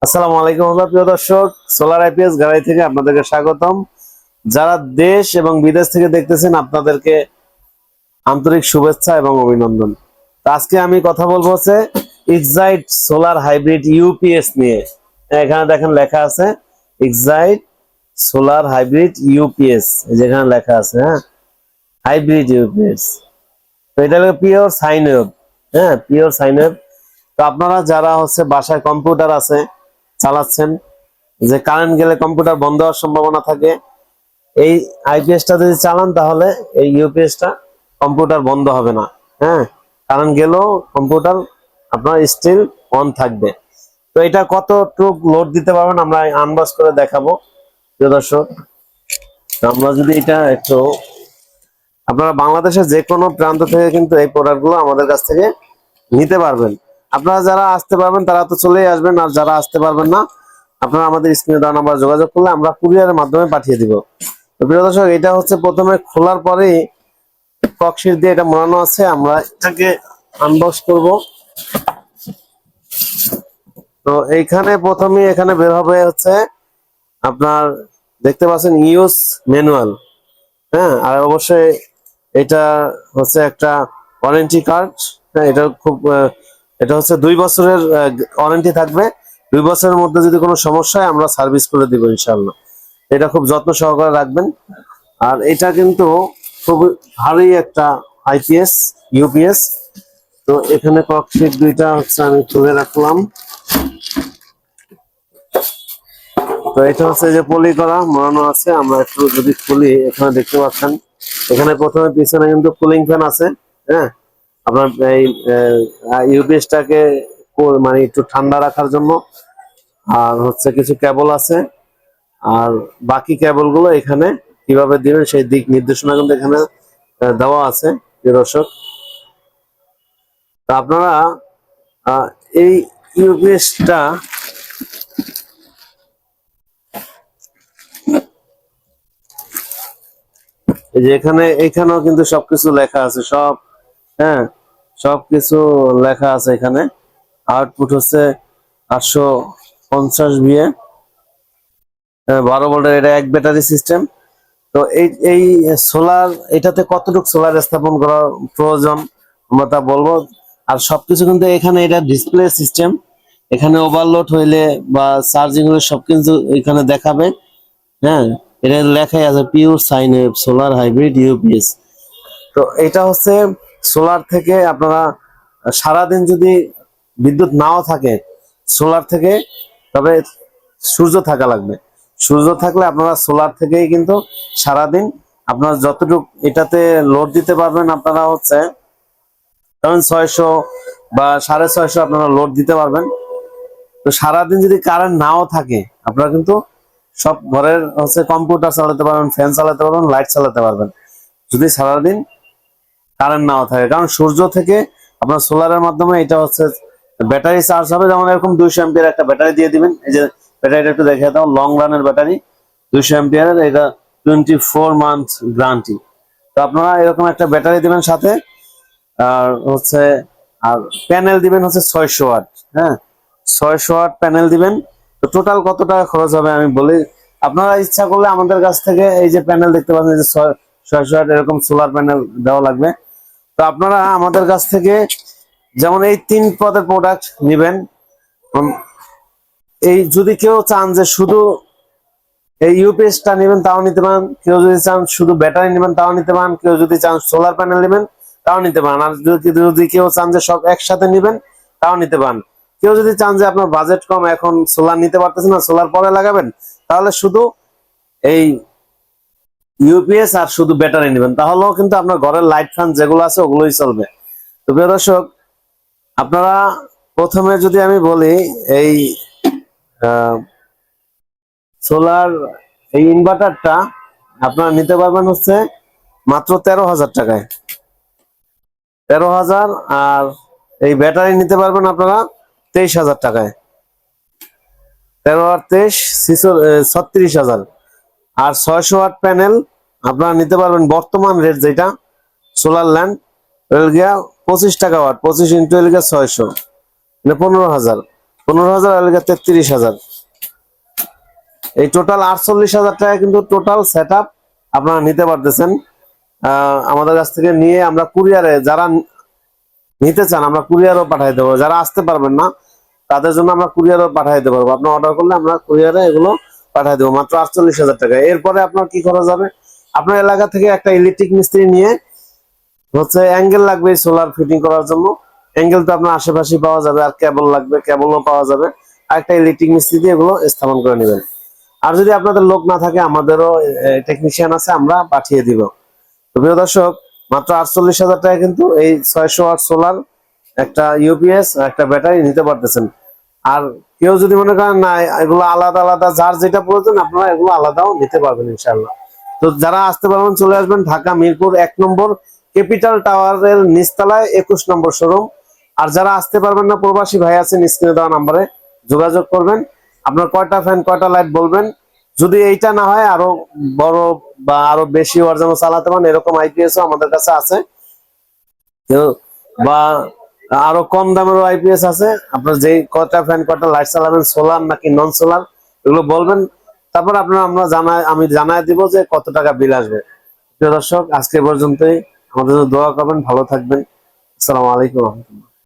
আসসালামু আলাইকুম প্রিয় দর্শক, সোলার আইপিএস গাড়ি থেকে আপনাদেরকে স্বাগতম। যারা দেশ এবং বিদেশ থেকে দেখতেছেন আপনাদেরকে আন্তরিক শুভেচ্ছা এবং অভিনন্দন। তো আজকে আমি কথা বলবো হচ্ছে এক্সাইট সোলার হাইব্রিড ইউপিএস নিয়ে। এখানে দেখেন লেখা আছে এক্সাইট সোলার হাইব্রিড ইউপিএস, যেখানে লেখা আছে হাইব্রিড ইউপিএস। তো এটা হলো pure sine wave. Pure sine wave. তো আপনারা যারা হচ্ছে বাসায় কম্পিউটার আছে চালাচ্ছেন, যে কারেন্ট গেলে কম্পিউটার বন্ধ হওয়ার সম্ভাবনা থাকে, এই আইপিএসটা যদি চালান তাহলে এই ইউপিএসটা কম্পিউটার বন্ধ হবে না। কারেন্ট গেলেও কম্পিউটার আপনার স্টিল অন থাকবে। তো এটা কতটুক লোড দিতে পারবেন আমরা আনবক্স করে দেখাবো প্রিয় দর্শক। আমরা যদি এটা একটু, আপনারা বাংলাদেশের যে কোনো প্রান্ত থেকে কিন্তু এই প্রোডাক্টগুলো আমাদের কাছ থেকে নিতে পারবেন। আপনারা যারা আসতে পারবেন তারা তো চলেই আসবেন, আর যারা আসতে পারবেন না আপনারা আমাদের স্ক্রিনে দেওয়া নাম্বার যোগাযোগ করলে আমরা কুরিয়ারের মাধ্যমে পাঠিয়ে দিব। তো প্রিয় দর্শক, এটা হচ্ছে প্রথমে খোলার পরেই ককশিট দিয়ে এটা মোড়ানো আছে। আমরা এটাকে আনবক্স করব। তো এইখানে প্রথমে এখানে বের হবে হচ্ছে আপনার দেখতে পাচ্ছেন ইউজ ম্যানুয়াল। আর অবশ্যই এটা হচ্ছে একটা ওয়ারেন্টি কার্ড। এটা খুব এটা হচ্ছে 2 বছরের ওয়ারেন্টি থাকবে। 2 বছরের মধ্যে যদি কোনো সমস্যা হয় আমরা সার্ভিস করে দিব ইনশাআল্লাহ। এটা খুব যত্ন সহকারে রাখবেন। আর এটা কিন্তু খুব ভারী একটা আইপিএস ইউপিএস। তো এখানে ককশিট দুইটা হচ্ছে আমি তুলে রাখলাম। তো এটা হচ্ছে যে পলি করা মোড়ানো আছে। আমরা একটু যদি খুলি, এখানে দেখতে পাচ্ছেন এখানে প্রথমে পিছনে কিন্তু কুলিং ফ্যান আছে। আপনার এই ইউপিএসটাকে মানে একটু ঠান্ডা রাখার জন্য। আর হচ্ছে কিছু কেবল আছে, আর বাকি কেবল গুলো এখানে কিভাবে দিবেন সেই দিক নির্দেশনা কিন্তু এখানে দেওয়া আছে প্রিয় দর্শক। তা আপনারা এই ইউপিএসটা এই যে এখানেও কিন্তু সবকিছু লেখা আছে, সব সবকিছু লেখা আছে এখানে। আউটপুট হচ্ছে 850 ভিএ, 12 ভোল্টের। এটা এক ব্যাটারি সিস্টেম। তো এই সোলার, এটাতে কতটুকু সোলার স্থাপন করা প্রয়োজন আমরা তা বলবো। আর সবকিছু কিন্তু এখানে এটা ডিসপ্লে সিস্টেম। এখানে ওভারলোড হইলে বা চার্জিং হলে সবকিছু এখানে দেখাবে। এটা লেখাই আছে pure sine wave solar hybrid UPS. তো এটা হচ্ছে সোলার থেকে আপনারা সারাদিন যদি বিদ্যুৎ নাও থাকে সোলার থেকে, তবে সূর্য থাকা লাগবে। সূর্য থাকলে আপনারা সোলার থেকেই কিন্তু সারাদিন আপনারা যতটুকু এটাতে লোড দিতে পারবেন, আপনারা হচ্ছে 600 বা 650 আপনারা লোড দিতে পারবেন। তো সারাদিন যদি কারেন্ট নাও থাকে আপনারা কিন্তু সব ঘরের হচ্ছে কম্পিউটার চালাতে পারবেন, ফ্যান চালাতে পারবেন, লাইট চালাতে পারবেন যদি সারাদিন কারেন্ট নাও থাকে। কারণ সূর্য থেকে আপনার সোলারের মাধ্যমে এটা হচ্ছে ব্যাটারি চার্জ হবে। যেমন এরকম 200 এম্পিয়ার একটা ব্যাটারি দিয়ে দিবেন। এই যে ব্যাটারিটা একটু দেখে দাও, লং রানের ব্যাটারি 200 এম্পিয়ারের। এটা 24 মান্থ গ্যারান্টি। তো আপনারা এরকম একটা ব্যাটারি দিবেন সাথে, আর হচ্ছে আর প্যানেল দিবেন হচ্ছে 600 ওয়াট। 600 ওয়াট প্যানেল দিবেন। তো টোটাল কত টাকা খরচ হবে আমি বলি। আপনারা ইচ্ছা করলে আমাদের কাছ থেকে এই যে প্যানেল দেখতে পাচ্ছেন, যে 600 ওয়াট এরকম সোলার প্যানেল দেওয়া লাগবে। তো আপনারা আমাদের কাছ থেকে যেমন এই 3 পদের প্রোডাক্ট নেবেন। এই যদি কেউ চান যে শুধু এই ইউপিএসটা নেবেন তাও নিতে পারেন, কেউ যদি চান শুধু ব্যাটারি নেবেন তাও নিতে পারেন, কেউ যদি চান সোলার প্যানেল নেবেন তাও নিতে পারেন। আর যদি কেউ চান যে সব একসাথে নেবেন তাও নিতে পারেন। কেউ যদি চান যে আপনার বাজেট কম, এখন সোলার নিতে পারতেছেন না, সোলার পরে লাগাবেন, তাহলে শুধু এই ইউপিএস আর শুধু ব্যাটারি নেবেন, তাহলেও কিন্তু আপনার ঘরের লাইট ফ্যান যেগুলো আছে ওগুলোই চলবে। তো প্রিয় দর্শক, আপনারা প্রথমে যদি আমি বলি এই সোলার এই ইনভার্টারটা আপনারা নিতে পারবেন হচ্ছে মাত্র 13,000 টাকায়। 13,000। আর এই ব্যাটারি নিতে পারবেন আপনারা 23,000 টাকায়। 13 আর 23 36,000। আর 600 ওয়াট প্যানেল আপনারা নিতে পারবেন বর্তমান রেট যেটা সোলার ল্যান্ড গিয়া 25 টাকা ওয়াট, 25 ইন্টু 600 মানে 15,000। 15,000 আর 33,000, এই টোটাল 48,000 টাকা কিন্তু টোটাল সেট আপ আপনারা নিতে পারতেছেন আমাদের কাছ থেকে নিয়ে। আমরা কুরিয়ারে যারা নিতে চান আমরা কুরিয়ারও পাঠিয়ে দেবো, যারা আসতে পারবেন না তাদের জন্য আমরা কুরিয়ারও পাঠিয়ে দিতে পারবো। আপনার অর্ডার করলে আমরা কুরিয়ারে এগুলো পাঠিয়ে দেবো মাত্র 48,000 টাকা। এরপরে আপনার কি খরচ হবে, আপনার এলাকা থেকে একটা ইলেকট্রিক মিস্ত্রি নিয়ে হচ্ছে অ্যাঙ্গেল লাগবে সোলার ফিটিং করার জন্য, অ্যাঙ্গেল তো আপনার আশেপাশে পাওয়া যাবে, আর কেবল লাগবে, কেবলও পাওয়া যাবে, আর একটা ইলেকট্রিক মিস্ত্রি দিয়ে এগুলো স্থাপন করে নেবেন। আর যদি আপনাদের লোক না থাকে আমাদেরও টেকনিশিয়ান আছে, আমরা পাঠিয়ে দিব। তো প্রিয় দর্শক, মাত্র 48,000 টাকা কিন্তু এই 600 ওয়াট সোলার, একটা ইউপিএস, একটা ব্যাটারি নিতে পারতেছেন। আর কেউ যদি মনে করেন না এগুলো আলাদা আলাদা যার যেটা প্রয়োজন আপনারা এগুলো আলাদাও নিতে পারবেন ইনশাআল্লাহ। তো যারা আসতে পারবেন চলে আসবেন ঢাকা মিরপুর 1 নম্বর ক্যাপিটাল টাওয়ারের নিচতলায় 21 নম্বর শোরুম। আর যারা আসতে পারবেন না, প্রবাসী ভাই আছেন, স্ক্রিনে দেওয়া নাম্বারে যোগাযোগ করবেন। আপনার কয়টা ফ্যান কয়টা লাইট বলবেন, যদি এইটা না হয় আরো বড় বা আরো বেশি ওয়াট যেন চালাতে পারেন এরকম আইপিএস আমাদের কাছে আছে, বা আরো কম দামেরও আইপিএস আছে। আপনার যে কয়টা ফ্যান কয়টা লাইট চালাবেন, সোলার নাকি নন সোলার, এগুলো বলবেন। তারপর আমি জানাই দিব যে কত টাকা বিল আসবে। প্রিয় দর্শক, আজকে পর্যন্তই। আমাদের জন্য দোয়া করবেন, ভালো থাকবেন। আসসালামু আলাইকুম।